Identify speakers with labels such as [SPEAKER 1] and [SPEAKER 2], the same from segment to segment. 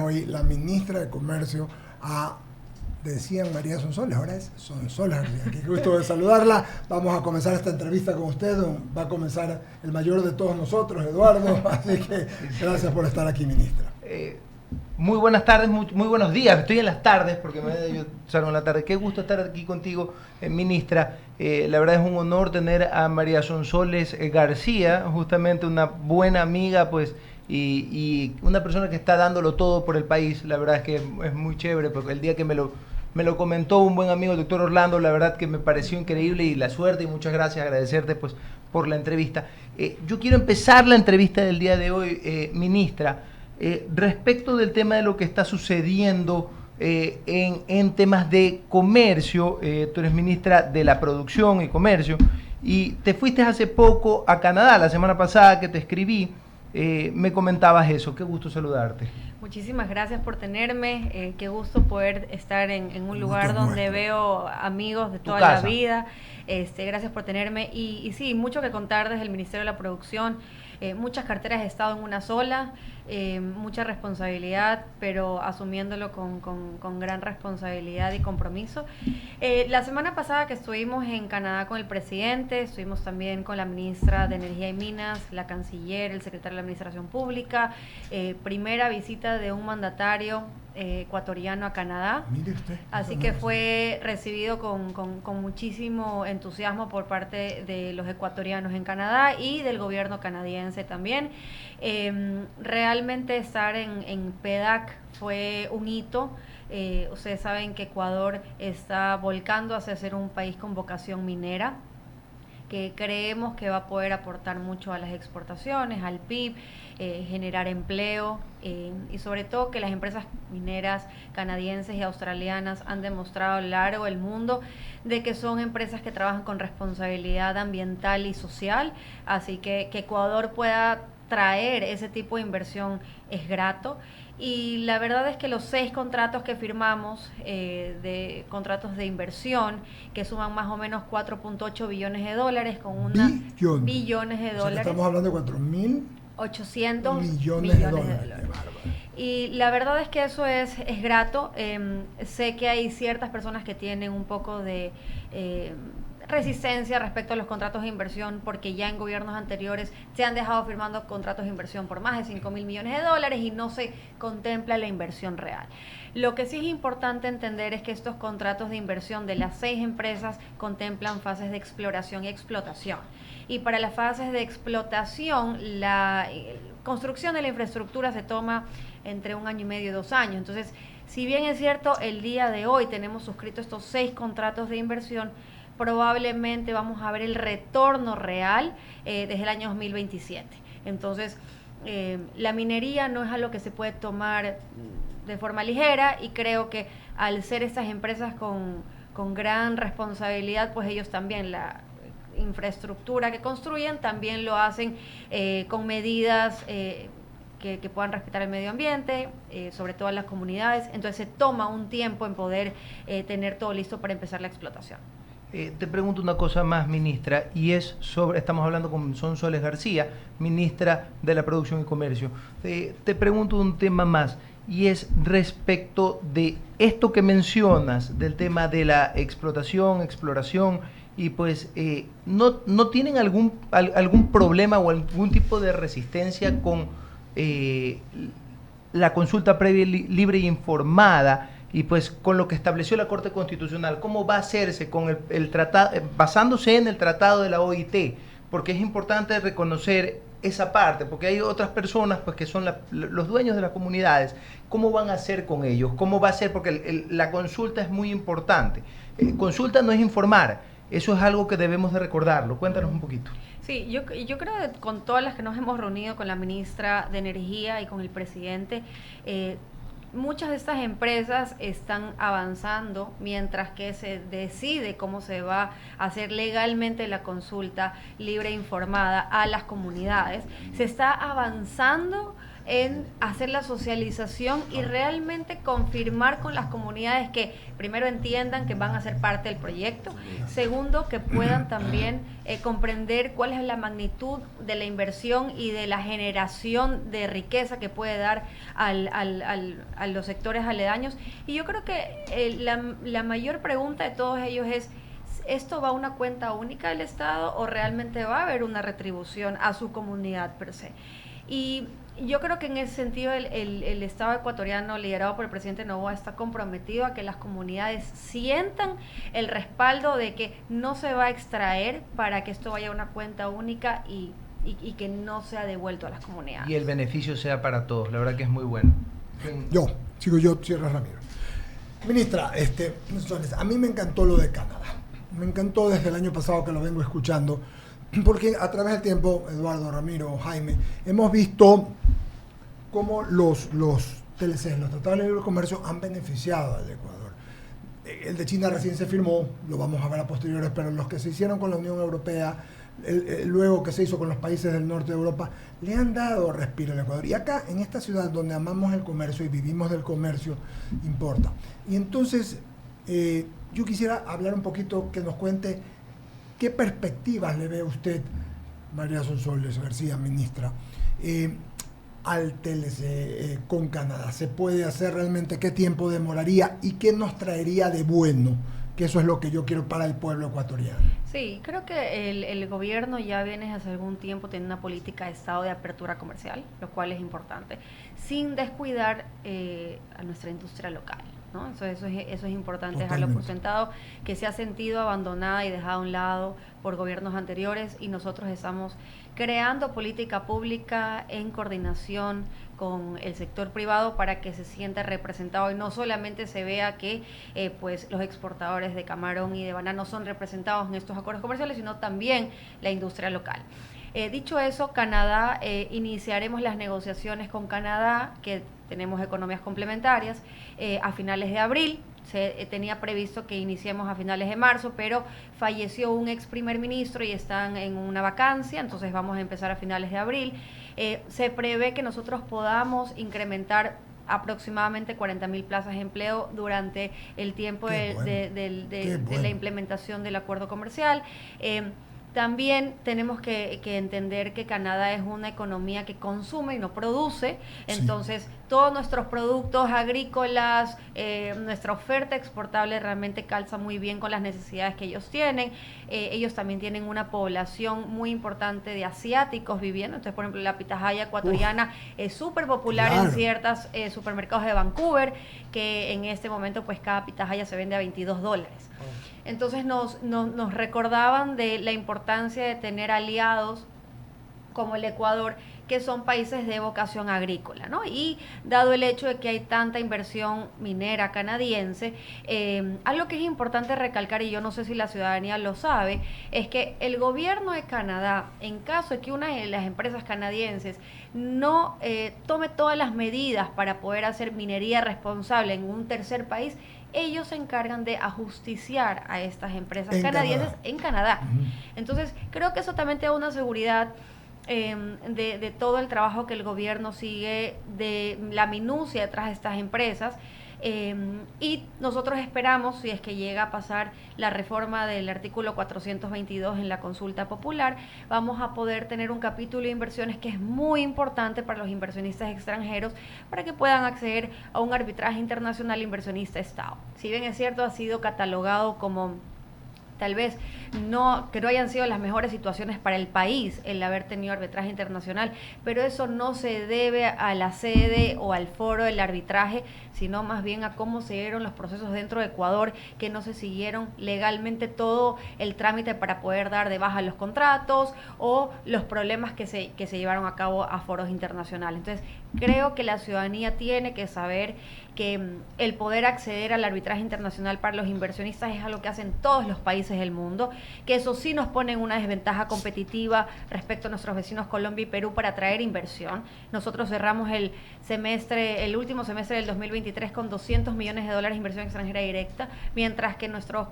[SPEAKER 1] hoy la ministra de Comercio decían María Sonsoles, ahora es Sonsoles García. Qué gusto de saludarla. Vamos a comenzar esta entrevista con usted. Va a comenzar el mayor de todos nosotros, Eduardo. Así que gracias por estar aquí, ministra.
[SPEAKER 2] Muy buenas tardes, muy buenos días. Estoy en las tardes porque yo salgo en la tarde. Qué gusto estar aquí contigo, ministra. La verdad es un honor tener a María Sonsoles García, justamente una buena amiga, pues, y una persona que está dándolo todo por el país. La verdad es que es muy chévere, porque el día que me lo comentó un buen amigo, el doctor Orlando, la verdad que me pareció increíble y la suerte, y muchas gracias, agradecerte pues por la entrevista. Yo quiero empezar la entrevista del día de hoy, ministra, respecto del tema de lo que está sucediendo en temas de comercio. Tú eres ministra de la Producción y Comercio y te fuiste hace poco a Canadá. La semana pasada que te escribí, me comentabas eso. Qué gusto saludarte.
[SPEAKER 3] Muchísimas gracias por tenerme, qué gusto poder estar en un lugar donde veo amigos de toda la vida. Gracias por tenerme y sí, mucho que contar desde el Ministerio de la Producción. Muchas carteras he estado en una sola, mucha responsabilidad, pero asumiéndolo con gran responsabilidad y compromiso. La semana pasada que estuvimos en Canadá con el presidente, estuvimos también con la ministra de Energía y Minas, la canciller, el secretario de la Administración Pública, primera visita de un mandatario ecuatoriano a Canadá.
[SPEAKER 1] Mire usted.
[SPEAKER 3] Así que fue recibido con muchísimo entusiasmo por parte de los ecuatorianos en Canadá y del gobierno canadiense también. Realmente estar en PDAC fue un hito. Ustedes saben que Ecuador está volcando hacia ser un país con vocación minera, que creemos que va a poder aportar mucho a las exportaciones, al PIB, generar empleo y sobre todo que las empresas mineras canadienses y australianas han demostrado a lo largo del mundo de que son empresas que trabajan con responsabilidad ambiental y social, así que Ecuador pueda traer ese tipo de inversión es grato. Y la verdad es que los 6 contratos que firmamos, de contratos de inversión, que suman más o menos 4.8 billones de dólares, con una billones de dólares. O sea,
[SPEAKER 1] estamos hablando de
[SPEAKER 3] 4.800
[SPEAKER 1] millones de dólares.
[SPEAKER 3] Y la verdad es que eso es grato. Sé que hay ciertas personas que tienen un poco de resistencia respecto a los contratos de inversión, porque ya en gobiernos anteriores se han dejado firmando contratos de inversión por más de 5.000 millones de dólares y no se contempla la inversión real. Lo que sí es importante entender es que estos contratos de inversión de las 6 empresas contemplan fases de exploración y explotación. Y para las fases de explotación, la construcción de la infraestructura se toma entre 1 año y medio y 2 años. Entonces, si bien es cierto, el día de hoy tenemos suscritos estos 6 contratos de inversión, probablemente vamos a ver el retorno real desde el año 2027. Entonces, la minería no es algo que se puede tomar de forma ligera, y creo que al ser estas empresas con gran responsabilidad, pues ellos también la infraestructura que construyen también lo hacen con medidas que puedan respetar el medio ambiente, sobre todo en las comunidades. Entonces se toma un tiempo en poder tener todo listo para empezar la explotación.
[SPEAKER 2] Te pregunto una cosa más, ministra, y es sobre, estamos hablando con Sonsoles García, ministra de la Producción y Comercio. Te pregunto un tema más, y es respecto de esto que mencionas, del tema de la exploración, y pues, ¿no tienen algún problema o algún tipo de resistencia con la consulta previa, libre e informada? Y pues con lo que estableció la Corte Constitucional, ¿cómo va a hacerse con el tratado, basándose en el tratado de la OIT? Porque es importante reconocer esa parte, porque hay otras personas pues que son los dueños de las comunidades. ¿Cómo van a hacer con ellos? ¿Cómo va a ser? Porque la consulta es muy importante. Consulta no es informar, eso es algo que debemos de recordarlo. Cuéntanos un poquito.
[SPEAKER 3] Sí, yo creo que con todas las que nos hemos reunido, con la ministra de Energía y con el presidente, muchas de estas empresas están avanzando mientras que se decide cómo se va a hacer legalmente la consulta libre e informada a las comunidades. Se está avanzando en hacer la socialización y realmente confirmar con las comunidades que primero entiendan que van a ser parte del proyecto, segundo que puedan también comprender cuál es la magnitud de la inversión y de la generación de riqueza que puede dar a los sectores aledaños. Y yo creo que la mayor pregunta de todos ellos es: ¿esto va a una cuenta única del Estado o realmente va a haber una retribución a su comunidad per se? Y yo creo que en ese sentido el Estado ecuatoriano, liderado por el presidente Noboa, está comprometido a que las comunidades sientan el respaldo de que no se va a extraer para que esto vaya a una cuenta única y que no sea devuelto a las comunidades.
[SPEAKER 2] Y el beneficio sea para todos, la verdad que es muy bueno.
[SPEAKER 1] Yo, Sierra Ramiro. Ministra, a mí me encantó lo de Canadá. Me encantó desde el año pasado que lo vengo escuchando, porque a través del tiempo, Eduardo, Ramiro, Jaime, hemos visto cómo los TLC, los Tratados de Libre Comercio, han beneficiado al Ecuador. El de China recién se firmó, lo vamos a ver a posteriores, pero los que se hicieron con la Unión Europea, luego que se hizo con los países del norte de Europa, le han dado respiro al Ecuador. Y acá, en esta ciudad donde amamos el comercio y vivimos del comercio, importa. Y entonces, yo quisiera hablar un poquito, que nos cuente qué perspectivas le ve usted, María Sonsoles García, ministra, al TLC con Canadá. ¿Se puede hacer realmente? ¿Qué tiempo demoraría? ¿Y qué nos traería de bueno? Que eso es lo que yo quiero para el pueblo ecuatoriano.
[SPEAKER 3] Sí, creo que el gobierno ya viene hace algún tiempo teniendo una política de estado de apertura comercial, lo cual es importante, sin descuidar a nuestra industria local, ¿no? Eso es importante. Totalmente. Dejarlo por sentado, que se ha sentido abandonada y dejada a un lado por gobiernos anteriores, y nosotros estamos creando política pública en coordinación con el sector privado para que se sienta representado y no solamente se vea que pues los exportadores de camarón y de banano son representados en estos acuerdos comerciales, sino también la industria local. Dicho eso, Canadá, iniciaremos las negociaciones con Canadá, que tenemos economías complementarias, a finales de abril. Se tenía previsto que iniciemos a finales de marzo, pero falleció un ex primer ministro y están en una vacancia, entonces vamos a empezar a finales de abril. Se prevé que nosotros podamos incrementar aproximadamente 40.000 plazas de empleo durante el tiempo de la implementación del acuerdo comercial. También tenemos que entender que Canadá es una economía que consume y no produce, entonces sí, todos nuestros productos agrícolas, nuestra oferta exportable realmente calza muy bien con las necesidades que ellos tienen. Ellos también tienen una población muy importante de asiáticos viviendo, entonces por ejemplo la pitahaya ecuatoriana es súper popular en ciertos supermercados de Vancouver, que en este momento pues cada pitahaya se vende a $22. Entonces nos recordaban de la importancia de tener aliados como el Ecuador, que son países de vocación agrícola, ¿no? Y dado el hecho de que hay tanta inversión minera canadiense, algo que es importante recalcar, y yo no sé si la ciudadanía lo sabe, es que el gobierno de Canadá, en caso de que una de las empresas canadienses no tome todas las medidas para poder hacer minería responsable en un tercer país, ellos se encargan de ajusticiar a estas empresas canadienses en Canadá. Entonces, creo que eso también te da una seguridad de todo el trabajo que el gobierno sigue, de la minucia detrás de estas empresas. Y nosotros esperamos, si es que llega a pasar la reforma del artículo 422 en la consulta popular, vamos a poder tener un capítulo de inversiones que es muy importante para los inversionistas extranjeros, para que puedan acceder a un arbitraje internacional inversionista-Estado. Si bien es cierto, ha sido catalogado como tal vez que no hayan sido las mejores situaciones para el país el haber tenido arbitraje internacional, pero eso no se debe a la sede o al foro del arbitraje, sino más bien a cómo se dieron los procesos dentro de Ecuador, que no se siguieron legalmente todo el trámite para poder dar de baja los contratos, o los problemas que se llevaron a cabo a foros internacionales. Entonces, creo que la ciudadanía tiene que saber que el poder acceder al arbitraje internacional para los inversionistas es algo que hacen todos los países del mundo, que eso sí nos pone en una desventaja competitiva respecto a nuestros vecinos Colombia y Perú para atraer inversión. Nosotros cerramos el último semestre del 2023 con $200 millones de inversión extranjera directa, mientras que nuestros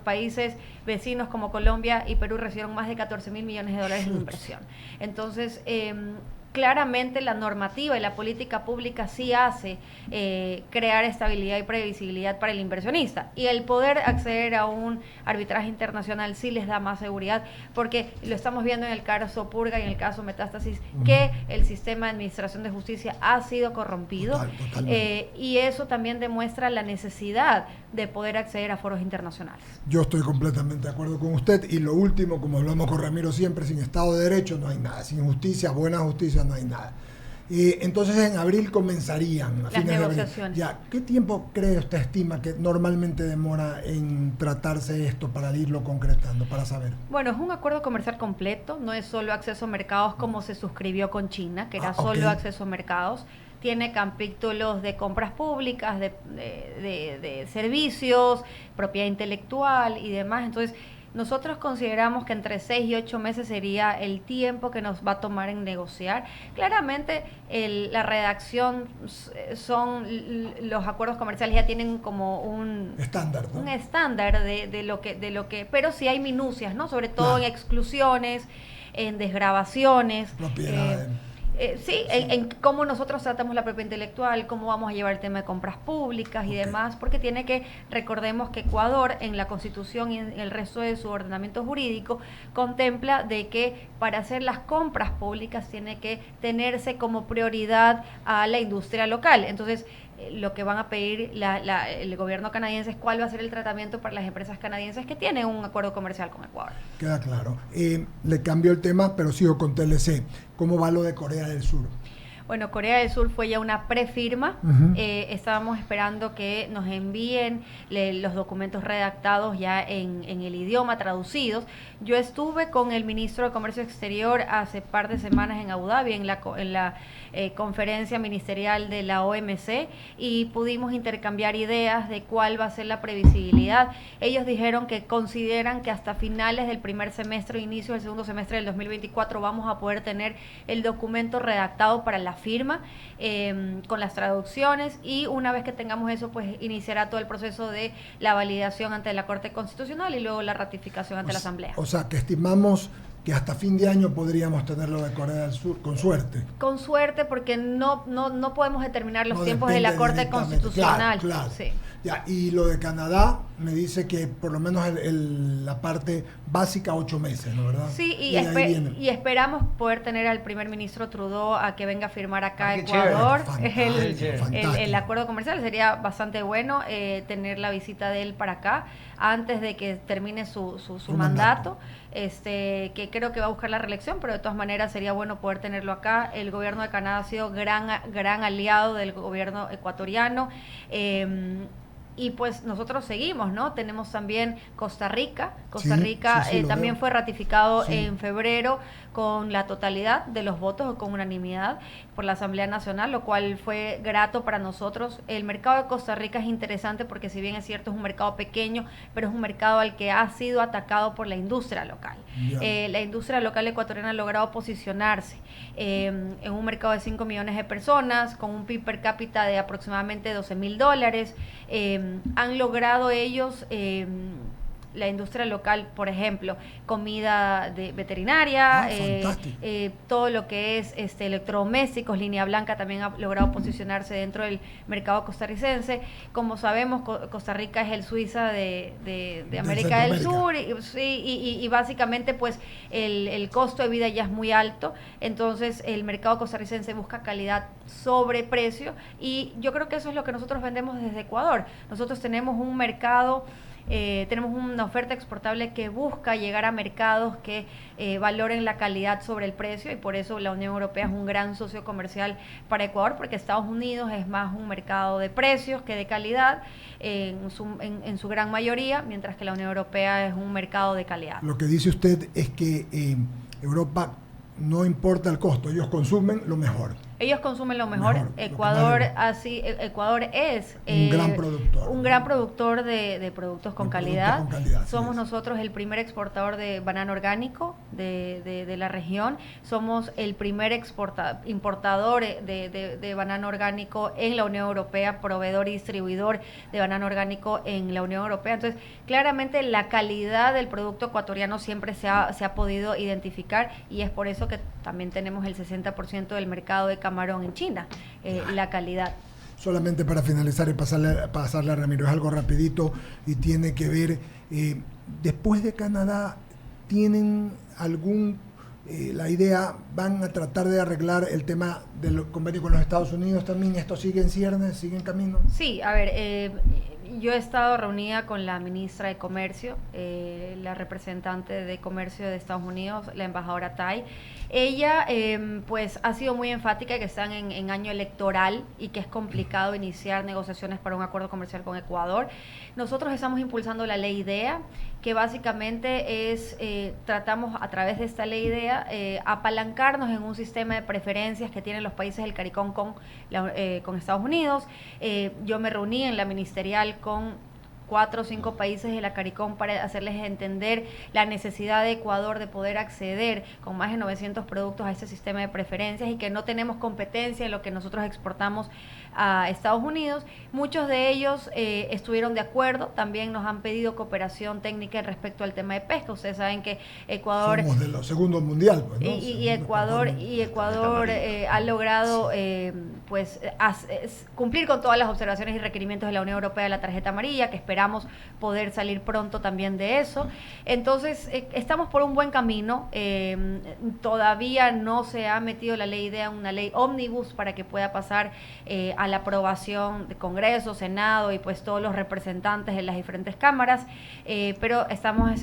[SPEAKER 3] países vecinos como Colombia y Perú recibieron más de $14.000 millones en inversión. Entonces, claramente la normativa y la política pública sí hace crear estabilidad y previsibilidad para el inversionista. Y el poder acceder a un arbitraje internacional sí les da más seguridad, porque lo estamos viendo en el caso Purga y en el caso Metástasis, que el sistema de administración de justicia ha sido corrompido. Y eso también demuestra la necesidad de poder acceder a foros internacionales.
[SPEAKER 1] Yo estoy completamente de acuerdo con usted. Y lo último, como hablamos con Ramiro siempre, sin Estado de Derecho no hay nada. Sin justicia, buena justicia, no hay nada. Entonces en abril comenzarían
[SPEAKER 3] las negociaciones.
[SPEAKER 1] Ya, ¿qué tiempo cree usted, estima que normalmente demora en tratarse esto para irlo concretando, para saber?
[SPEAKER 3] Bueno, es un acuerdo comercial completo, no es solo acceso a mercados como se suscribió con China, que era solo acceso a mercados. Tiene capítulos de compras públicas, de servicios, propiedad intelectual y demás. Entonces, nosotros consideramos que entre 6 y 8 meses sería el tiempo que nos va a tomar en negociar. Claramente, la redacción son los acuerdos comerciales ya tienen como un
[SPEAKER 1] estándar, ¿no?
[SPEAKER 3] Un estándar de lo que, pero sí hay minucias, ¿no? Sobre todo en exclusiones, en desgravaciones.
[SPEAKER 1] Propiedades.
[SPEAKER 3] En cómo nosotros tratamos la propiedad intelectual, cómo vamos a llevar el tema de compras públicas y demás, porque recordemos que Ecuador en la Constitución y en el resto de su ordenamiento jurídico contempla de que para hacer las compras públicas tiene que tenerse como prioridad a la industria local. Entonces, lo que van a pedir el gobierno canadiense es cuál va a ser el tratamiento para las empresas canadienses que tienen un acuerdo comercial con Ecuador.
[SPEAKER 1] Queda claro. Le cambio el tema, pero sigo con TLC. ¿Cómo va lo de Corea del Sur?
[SPEAKER 3] Bueno, Corea del Sur fue ya una prefirma. Estábamos esperando que nos envíen los documentos redactados ya en el idioma, traducidos. Yo estuve con el ministro de Comercio Exterior hace par de semanas en Abu Dhabi, en la conferencia ministerial de la OMC, y pudimos intercambiar ideas de cuál va a ser la previsibilidad. Ellos dijeron que consideran que hasta finales del primer semestre, inicio del segundo semestre del 2024, vamos a poder tener el documento redactado para la firma, con las traducciones, y una vez que tengamos eso, pues iniciará todo el proceso de la validación ante la Corte Constitucional y luego la ratificación ante la Asamblea.
[SPEAKER 1] O sea, que estimamos que hasta fin de año podríamos tenerlo de Corea del Sur, con suerte.
[SPEAKER 3] Con suerte, porque no podemos determinar los tiempos de la Corte Constitucional.
[SPEAKER 1] Claro.
[SPEAKER 3] Sí.
[SPEAKER 1] Ya, y lo de Canadá me dice que por lo menos la parte básica 8 meses, ¿no, verdad?
[SPEAKER 3] Sí, y esperamos poder tener al primer ministro Trudeau a que venga a firmar acá a Ecuador el acuerdo comercial. Sería bastante bueno tener la visita de él para acá antes de que termine su mandato. Que creo que va a buscar la reelección, pero de todas maneras sería bueno poder tenerlo acá. El gobierno de Canadá ha sido gran aliado del gobierno ecuatoriano. Y pues nosotros seguimos, ¿no? Tenemos también Costa Rica. Costa Rica también fue ratificado en febrero con la totalidad de los votos o con unanimidad por la Asamblea Nacional, lo cual fue grato para nosotros. El mercado de Costa Rica es interesante porque, si bien es cierto, es un mercado pequeño, pero es un mercado al que ha sido atacado por la industria local. La industria local ecuatoriana ha logrado posicionarse en un mercado de 5 millones de personas, con un PIB per cápita de aproximadamente $12,000. Han logrado ellos, la industria local, por ejemplo, comida veterinaria, todo lo que es electrodomésticos. Línea Blanca también ha logrado posicionarse dentro del mercado costarricense. Como sabemos, Costa Rica es el Suiza de América del Sur, y básicamente pues el costo de vida ya es muy alto. Entonces el mercado costarricense busca calidad sobre precio, y yo creo que eso es lo que nosotros vendemos desde Ecuador. Nosotros tenemos un mercado, tenemos una oferta exportable que busca llegar a mercados que valoren la calidad sobre el precio, y por eso la Unión Europea es un gran socio comercial para Ecuador, porque Estados Unidos es más un mercado de precios que de calidad en su gran mayoría, mientras que la Unión Europea es un mercado de calidad.
[SPEAKER 1] Lo que dice usted es que Europa no importa el costo, ellos consumen lo mejor.
[SPEAKER 3] Ellos consumen lo mejor. Ecuador es un gran productor de productos con calidad. Somos nosotros el primer exportador de banano orgánico de la región. Somos el primer importador de banano orgánico en la Unión Europea, proveedor y distribuidor de banano orgánico en la Unión Europea. Entonces, claramente la calidad del producto ecuatoriano siempre se ha podido identificar, y es por eso que también tenemos el 60% del mercado de camarón en China, la calidad.
[SPEAKER 1] Solamente para finalizar y pasarle a Ramiro, es algo rapidito y tiene que ver, después de Canadá, ¿tienen la idea, van a tratar de arreglar el tema del convenio con los Estados Unidos también? ¿Esto sigue en ciernes, sigue en camino?
[SPEAKER 3] Sí, a ver, yo he estado reunida con la ministra de Comercio, la representante de Comercio de Estados Unidos, la embajadora Tai. Ella pues ha sido muy enfática que están en año electoral y que es complicado iniciar negociaciones para un acuerdo comercial con Ecuador. Nosotros estamos impulsando la ley IDEA, que básicamente es, tratamos a través de esta ley IDEA apalancarnos en un sistema de preferencias que tienen los países del CARICOM con Estados Unidos. Yo me reuní en la ministerial con 4 o 5 países de la CARICOM para hacerles entender la necesidad de Ecuador de poder acceder con más de 900 productos a este sistema de preferencias y que no tenemos competencia en lo que nosotros exportamos a Estados Unidos. Muchos de ellos estuvieron de acuerdo, también nos han pedido cooperación técnica respecto al tema de pesca. Ustedes saben que Ecuador...
[SPEAKER 1] Somos de los segundos mundial, pues, ¿no?
[SPEAKER 3] Y Ecuador ha logrado cumplir con todas las observaciones y requerimientos de la Unión Europea de la tarjeta amarilla, que esperamos poder salir pronto también de eso. Entonces, estamos por un buen camino. Todavía no se ha metido la ley IDEA, una ley ómnibus para que pueda pasar a la aprobación de Congreso, Senado y pues todos los representantes de las diferentes cámaras, pero estamos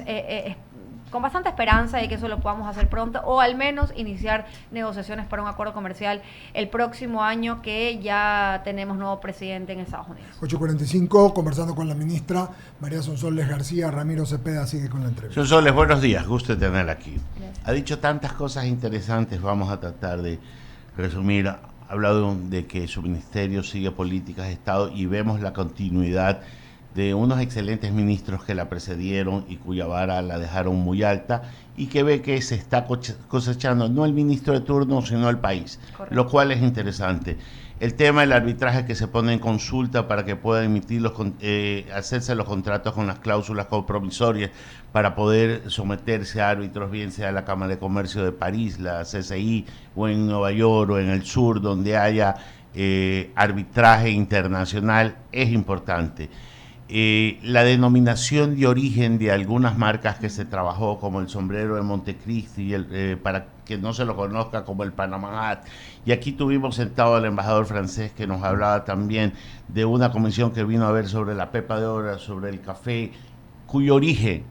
[SPEAKER 3] con bastante esperanza de que eso lo podamos hacer pronto, o al menos iniciar negociaciones para un acuerdo comercial el próximo año, que ya tenemos nuevo presidente en Estados Unidos.
[SPEAKER 1] 8:45, conversando con la ministra María Sonsoles García. Ramiro Cepeda sigue con la entrevista.
[SPEAKER 4] Sonsoles, buenos días, gusto de tenerla aquí.
[SPEAKER 3] Gracias.
[SPEAKER 4] Ha dicho tantas cosas interesantes, vamos a tratar de resumir. Ha hablado de que su ministerio sigue políticas de Estado y vemos la continuidad de unos excelentes ministros que la precedieron y cuya vara la dejaron muy alta, y que ve que se está cosechando no el ministro de turno, sino el país. Correcto. Lo cual es interesante. El tema del arbitraje que se pone en consulta para que pueda emitir hacerse los contratos con las cláusulas compromisorias para poder someterse a árbitros, bien sea la Cámara de Comercio de París, la CCI, o en Nueva York o en el sur, donde haya arbitraje internacional, es importante. La denominación de origen de algunas marcas que se trabajó, como el sombrero de Montecristi, para que no se lo conozca como el Panama Hat. Y aquí tuvimos sentado al embajador francés, que nos hablaba también de una comisión que vino a ver sobre la pepa de oro, sobre el café, cuyo origen,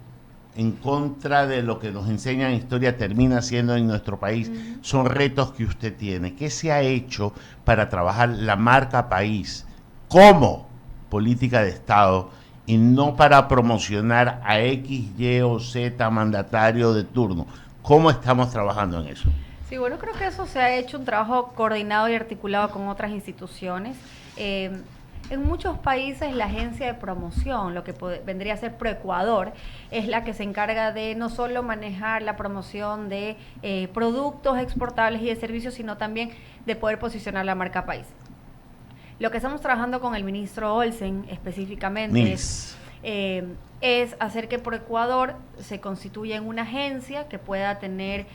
[SPEAKER 4] en contra de lo que nos enseñan en historia, termina siendo en nuestro país. Son retos que usted tiene. ¿Qué se ha hecho para trabajar la marca país como política de Estado y no para promocionar a X, Y o Z mandatario de turno? ¿Cómo estamos trabajando en eso?
[SPEAKER 3] Sí, bueno, creo que eso se ha hecho un trabajo coordinado y articulado con otras instituciones. En muchos países la agencia de promoción, lo que vendría a ser Proecuador, es la que se encarga de no solo manejar la promoción de productos exportables y de servicios, sino también de poder posicionar la marca país. Lo que estamos trabajando con el ministro Olsen específicamente es hacer que Proecuador se constituya en una agencia que pueda tener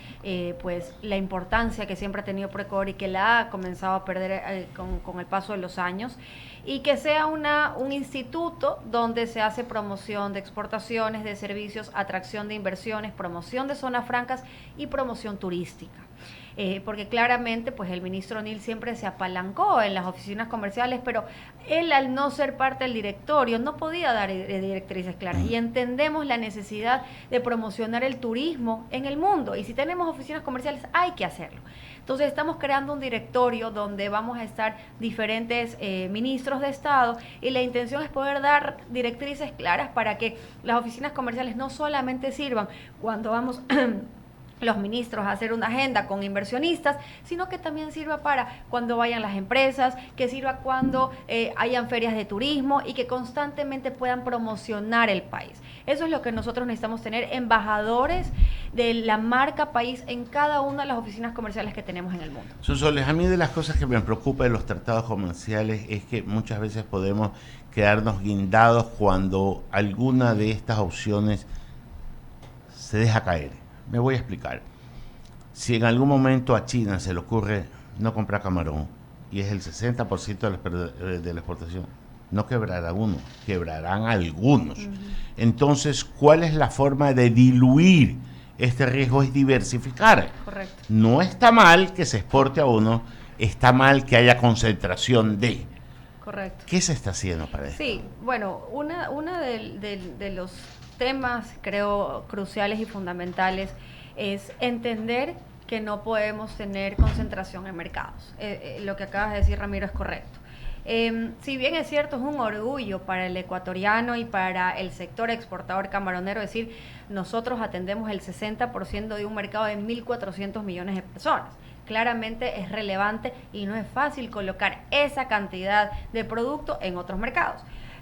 [SPEAKER 3] pues la importancia que siempre ha tenido Proecuador y que la ha comenzado a perder con el paso de los años, y que sea un instituto donde se hace promoción de exportaciones, de servicios, atracción de inversiones, promoción de zonas francas y promoción turística. Porque claramente pues el ministro O'Neill siempre se apalancó en las oficinas comerciales, pero él, al no ser parte del directorio, no podía dar directrices claras, y entendemos la necesidad de promocionar el turismo en el mundo, y si tenemos oficinas comerciales hay que hacerlo. Entonces estamos creando un directorio donde vamos a estar diferentes ministros de Estado, y la intención es poder dar directrices claras para que las oficinas comerciales no solamente sirvan cuando vamos los ministros a hacer una agenda con inversionistas, sino que también sirva para cuando vayan las empresas, que sirva cuando hayan ferias de turismo y que constantemente puedan promocionar el país. Eso es lo que nosotros necesitamos tener, embajadores de la marca país en cada una de las oficinas comerciales que tenemos en el mundo.
[SPEAKER 4] Sonsoles, a mí de las cosas que me preocupa de los tratados comerciales es que muchas veces podemos quedarnos guindados cuando alguna de estas opciones se deja caer. Me voy a explicar. Si en algún momento a China se le ocurre no comprar camarón y es el 60% de la exportación, no quebrará uno, quebrarán algunos. Entonces, ¿cuál es la forma de diluir este riesgo? Es diversificar.
[SPEAKER 3] Correcto.
[SPEAKER 4] No está mal que se exporte a uno, está mal que haya concentración de.
[SPEAKER 3] Correcto.
[SPEAKER 4] ¿Qué se está haciendo para eso?
[SPEAKER 3] Sí, bueno, una de los temas, creo, cruciales y fundamentales es entender que no podemos tener concentración en mercados. Lo que acabas de decir, Ramiro, es correcto. Si bien es cierto, es un orgullo para el ecuatoriano y para el sector exportador camaronero decir, nosotros atendemos el 60% de un mercado de 1.400 millones de personas. Claramente es relevante y no es fácil colocar esa cantidad de producto en otros mercados.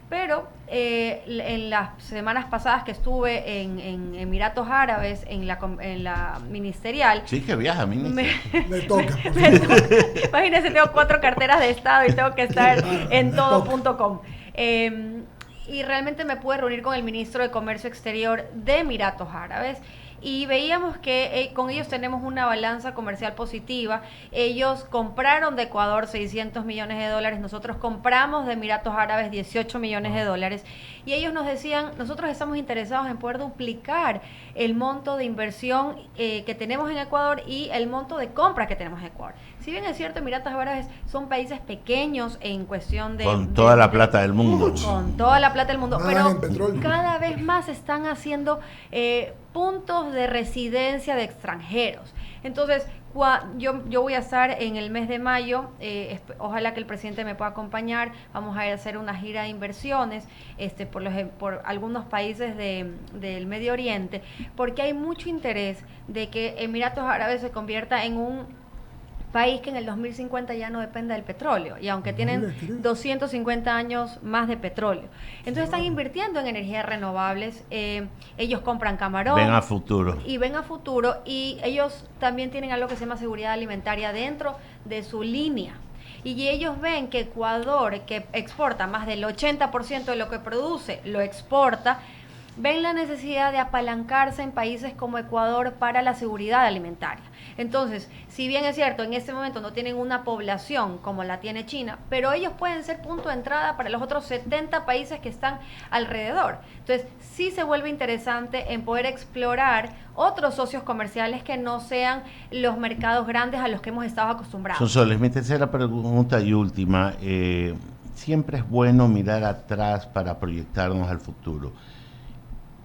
[SPEAKER 3] Pero en las semanas pasadas que estuve en Emiratos Árabes, en la ministerial...
[SPEAKER 4] Sí, que viaja, ministra.
[SPEAKER 1] Me toca.
[SPEAKER 3] Imagínense, tengo 4 carteras de Estado y tengo que estar en todo.com. Y realmente me pude reunir con el ministro de Comercio Exterior de Emiratos Árabes y veíamos que con ellos tenemos una balanza comercial positiva. Ellos compraron de Ecuador 600 millones de dólares, nosotros compramos de Emiratos Árabes 18 millones de dólares y ellos nos decían, nosotros estamos interesados en poder duplicar el monto de inversión que tenemos en Ecuador y el monto de compra que tenemos en Ecuador. Si bien es cierto, Emiratos Árabes son países pequeños en cuestión de...
[SPEAKER 4] Con toda la plata del mundo.
[SPEAKER 3] Con toda la plata del mundo, pero
[SPEAKER 1] petróleo.
[SPEAKER 3] cada vez más están haciendo puntos de residencia de extranjeros. Entonces, yo voy a estar en el mes de mayo, ojalá que el presidente me pueda acompañar, vamos a ir a hacer una gira de inversiones por algunos países del Medio Oriente, porque hay mucho interés de que Emiratos Árabes se convierta en un país que en el 2050 ya no dependa del petróleo, y aunque tienen 250 años más de petróleo. Entonces están invirtiendo en energías renovables, ellos compran camarón.
[SPEAKER 4] Ven a futuro.
[SPEAKER 3] Y ven a futuro, y ellos también tienen algo que se llama seguridad alimentaria dentro de su línea. Y ellos ven que Ecuador, que exporta más del 80% de lo que produce, lo exporta, ven la necesidad de apalancarse en países como Ecuador para la seguridad alimentaria. Entonces, si bien es cierto, en este momento no tienen una población como la tiene China, pero ellos pueden ser punto de entrada para los otros 70 países que están alrededor. Entonces, sí se vuelve interesante en poder explorar otros socios comerciales que no sean los mercados grandes a los que hemos estado acostumbrados.
[SPEAKER 4] Sonsoles, mi tercera pregunta y última. Siempre es bueno mirar atrás para proyectarnos al futuro.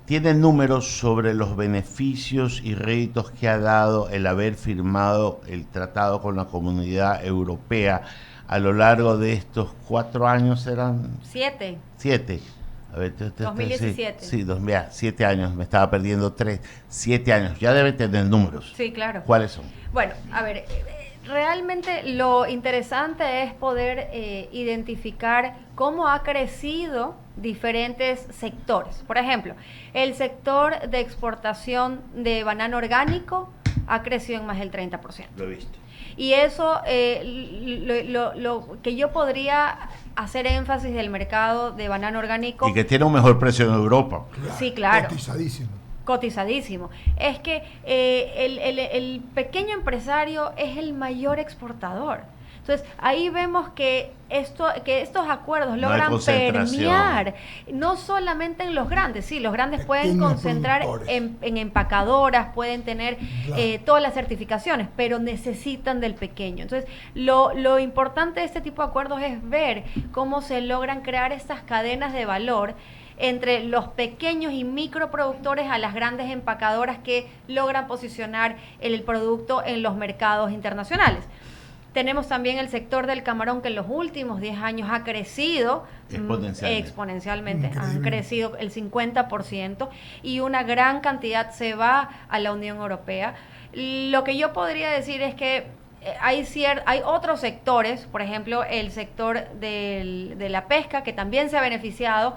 [SPEAKER 4] ¿Tiene números sobre los beneficios y réditos que ha dado el haber firmado el tratado con la Comunidad Europea a lo largo de estos 4 años? ¿Eran?
[SPEAKER 3] 7.
[SPEAKER 4] 7. A ver,
[SPEAKER 3] 2017.
[SPEAKER 4] Sí, 7 años, me estaba perdiendo 3. 7 años, ya deben tener números.
[SPEAKER 3] Sí, claro.
[SPEAKER 4] ¿Cuáles son?
[SPEAKER 3] Bueno, a ver, realmente lo interesante es poder identificar cómo ha crecido diferentes sectores. Por ejemplo, el sector de exportación de banano orgánico ha crecido en más del 30%.
[SPEAKER 4] Lo he visto.
[SPEAKER 3] Y eso, lo que yo podría hacer énfasis del mercado de banano orgánico...
[SPEAKER 4] Y que tiene un mejor precio en Europa.
[SPEAKER 3] Sí, claro.
[SPEAKER 1] Cotizadísimo.
[SPEAKER 3] Es que el pequeño empresario es el mayor exportador. Entonces, ahí vemos que estos acuerdos logran permear, no solamente en los grandes, sí, los grandes pueden concentrar en empacadoras, pueden tener todas las certificaciones, pero necesitan del pequeño. Entonces, lo importante de este tipo de acuerdos es ver cómo se logran crear estas cadenas de valor entre los pequeños y microproductores a las grandes empacadoras que logran posicionar el producto en los mercados internacionales. Tenemos también el sector del camarón que en los últimos 10 años ha crecido exponencialmente. Han crecido el 50% y una gran cantidad se va a la Unión Europea. Lo que yo podría decir es que hay otros sectores, por ejemplo, el sector de la pesca, que también se ha beneficiado,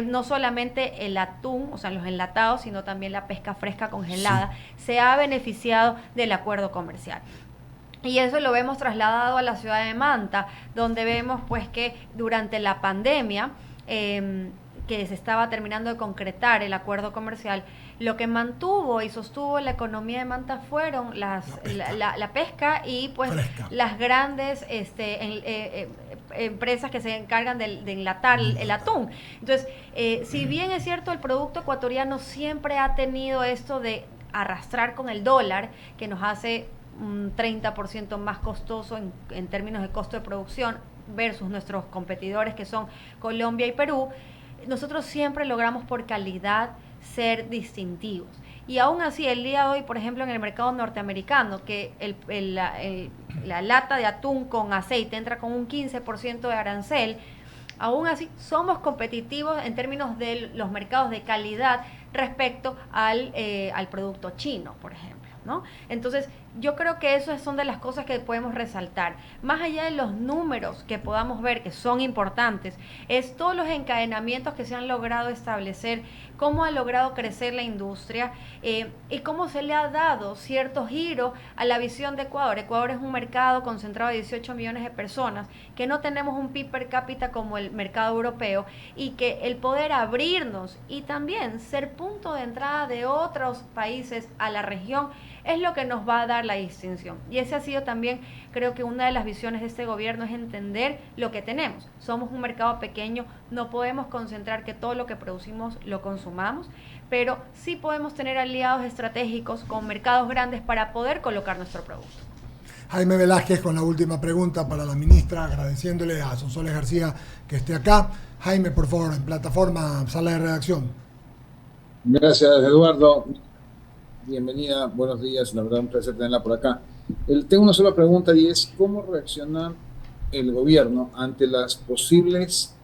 [SPEAKER 3] no solamente el atún, o sea, los enlatados, sino también la pesca fresca congelada, se ha beneficiado del acuerdo comercial. Y eso lo vemos trasladado a la ciudad de Manta, donde vemos pues que durante la pandemia, que se estaba terminando de concretar el acuerdo comercial, lo que mantuvo y sostuvo la economía de Manta fueron la pesca y pues fresca. Las grandes empresas que se encargan de enlatar el atún. Entonces, si bien es cierto, el producto ecuatoriano siempre ha tenido esto de arrastrar con el dólar, que nos hace un 30% más costoso en términos de costo de producción versus nuestros competidores que son Colombia y Perú, nosotros siempre logramos por calidad ser distintivos. Y aún así, el día de hoy, por ejemplo, en el mercado norteamericano, que la lata de atún con aceite entra con un 15% de arancel, aún así somos competitivos en términos de los mercados de calidad respecto al producto chino, por ejemplo, ¿no? Entonces, yo creo que eso son de las cosas que podemos resaltar. Más allá de los números que podamos ver, que son importantes, es todos los encadenamientos que se han logrado establecer, cómo ha logrado crecer la industria y cómo se le ha dado cierto giro a la visión de Ecuador. Ecuador es un mercado concentrado de 18 millones de personas, que no tenemos un PIB per cápita como el mercado europeo, y que el poder abrirnos y también ser punto de entrada de otros países a la región es lo que nos va a dar la distinción. Y ese ha sido también, creo que una de las visiones de este gobierno, es entender lo que tenemos. Somos un mercado pequeño, no podemos concentrar que todo lo que producimos lo consumamos, pero sí podemos tener aliados estratégicos con mercados grandes para poder colocar nuestro producto.
[SPEAKER 1] Jaime Velázquez con la última pregunta para la ministra, agradeciéndole a Sonsoles García que esté acá. Jaime, por favor, en plataforma, sala de redacción.
[SPEAKER 5] Gracias, Eduardo. Bienvenida, buenos días, la verdad un placer tenerla por acá. Tengo una sola pregunta y es ¿cómo reacciona el gobierno ante las posibles,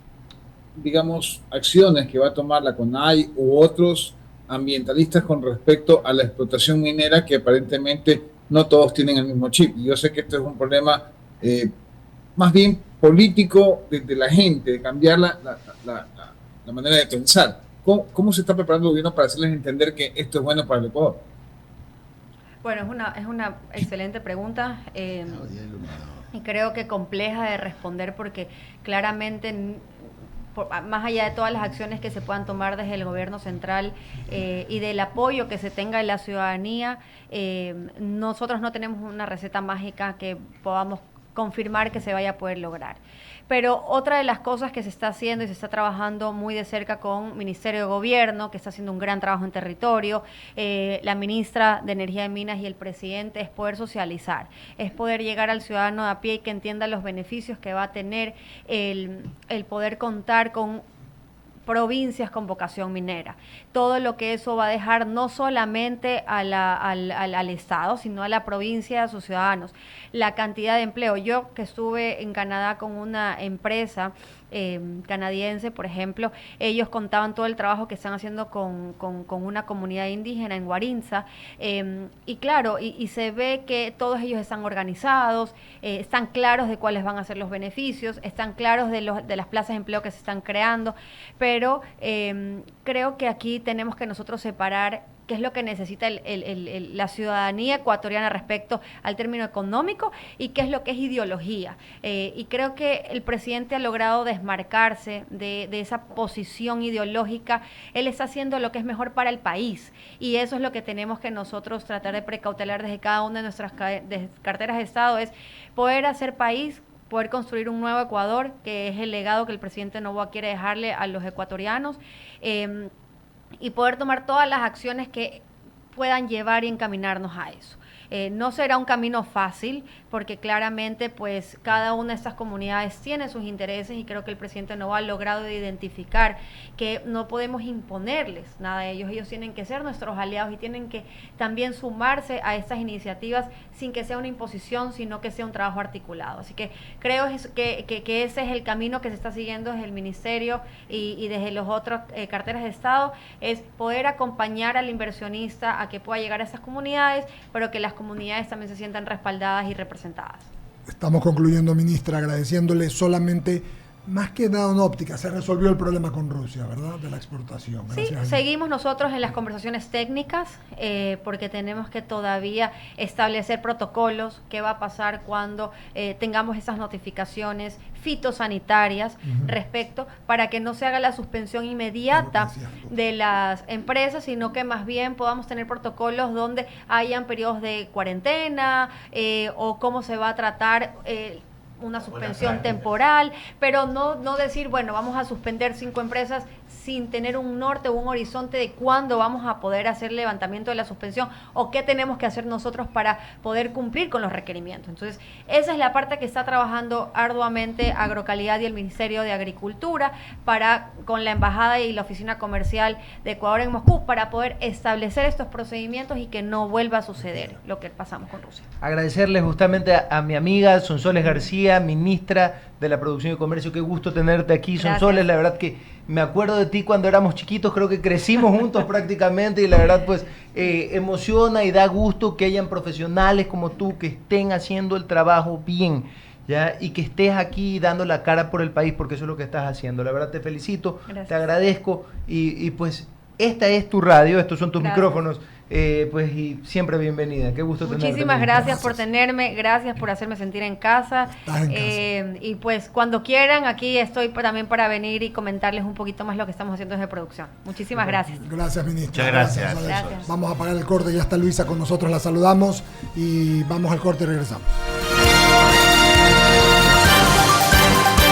[SPEAKER 5] digamos, acciones que va a tomar la CONAI u otros ambientalistas con respecto a la explotación minera, que aparentemente no todos tienen el mismo chip? Yo sé que esto es un problema más bien político de la gente, de cambiar la manera de pensar. ¿Cómo se está preparando el gobierno para hacerles entender que esto es bueno para el Ecuador?
[SPEAKER 3] Bueno, es una excelente pregunta y creo que compleja de responder, porque claramente, más allá de todas las acciones que se puedan tomar desde el gobierno central y del apoyo que se tenga en la ciudadanía, nosotros no tenemos una receta mágica que podamos confirmar que se vaya a poder lograr. Pero otra de las cosas que se está haciendo y se está trabajando muy de cerca con Ministerio de Gobierno, que está haciendo un gran trabajo en territorio, la ministra de Energía y Minas y el presidente, es poder socializar, es poder llegar al ciudadano de a pie y que entienda los beneficios que va a tener el poder contar con provincias con vocación minera. Todo lo que eso va a dejar no solamente al Estado, sino a la provincia y a sus ciudadanos. La cantidad de empleo. Yo que estuve en Canadá con una empresa canadiense, por ejemplo, ellos contaban todo el trabajo que están haciendo con una comunidad indígena en Guarinza, y claro, y se ve que todos ellos están organizados, están claros de cuáles van a ser los beneficios, están claros de las plazas de empleo que se están creando, pero creo que aquí tenemos que nosotros separar qué es lo que necesita la ciudadanía ecuatoriana respecto al término económico y qué es lo que es ideología. Y creo que el presidente ha logrado desmarcarse de esa posición ideológica. Él está haciendo lo que es mejor para el país, y eso es lo que tenemos que nosotros tratar de precautelar desde cada una de nuestras carteras de Estado, es poder hacer país, poder construir un nuevo Ecuador, que es el legado que el presidente Noboa quiere dejarle a los ecuatorianos, y poder tomar todas las acciones que puedan llevar y encaminarnos a eso. No será un camino fácil, porque claramente pues cada una de estas comunidades tiene sus intereses y creo que el presidente Noboa ha logrado identificar que no podemos imponerles nada a ellos. Ellos tienen que ser nuestros aliados y tienen que también sumarse a estas iniciativas sin que sea una imposición, sino que sea un trabajo articulado. Así que creo que ese es el camino que se está siguiendo desde el Ministerio y desde los otros carteras de Estado, es poder acompañar al inversionista a que pueda llegar a esas comunidades, pero que las comunidades también se sientan respaldadas y representadas.
[SPEAKER 1] Estamos concluyendo, ministra, agradeciéndole solamente, más que nada una óptica, se resolvió el problema con Rusia, ¿verdad? De la exportación.
[SPEAKER 3] Sí, seguimos nosotros en las conversaciones técnicas, porque tenemos que todavía establecer protocolos, qué va a pasar cuando tengamos esas notificaciones fitosanitarias respecto, para que no se haga la suspensión inmediata de las empresas, sino que más bien podamos tener protocolos donde hayan periodos de cuarentena, o cómo se va a tratar una suspensión temporal, pero no decir, bueno, vamos a suspender 5 empresas sin tener un norte o un horizonte de cuándo vamos a poder hacer el levantamiento de la suspensión o qué tenemos que hacer nosotros para poder cumplir con los requerimientos. Entonces, esa es la parte que está trabajando arduamente Agrocalidad y el Ministerio de Agricultura con la Embajada y la Oficina Comercial de Ecuador en Moscú, para poder establecer estos procedimientos y que no vuelva a suceder lo que pasamos con Rusia.
[SPEAKER 2] Agradecerles justamente a mi amiga Sonsoles García, ministra de la Producción y Comercio. Qué gusto tenerte aquí, Sonsoles. La verdad que me acuerdo de ti cuando éramos chiquitos, creo que crecimos juntos prácticamente, y la verdad pues emociona y da gusto que hayan profesionales como tú que estén haciendo el trabajo bien, ¿ya? Y que estés aquí dando la cara por el país, porque eso es lo que estás haciendo. La verdad te felicito, gracias. Te agradezco y pues esta es tu radio, estos son tus micrófonos. Pues y siempre bienvenida, qué gusto tenerte.
[SPEAKER 3] Muchísimas gracias por tenerme, gracias por hacerme sentir en casa. Y pues cuando quieran, aquí estoy también para venir y comentarles un poquito más lo que estamos haciendo desde producción. Muchísimas gracias.
[SPEAKER 1] Gracias, ministra.
[SPEAKER 4] Muchas gracias.
[SPEAKER 1] Vamos a parar el corte, ya está Luisa con nosotros, la saludamos y vamos al corte y regresamos.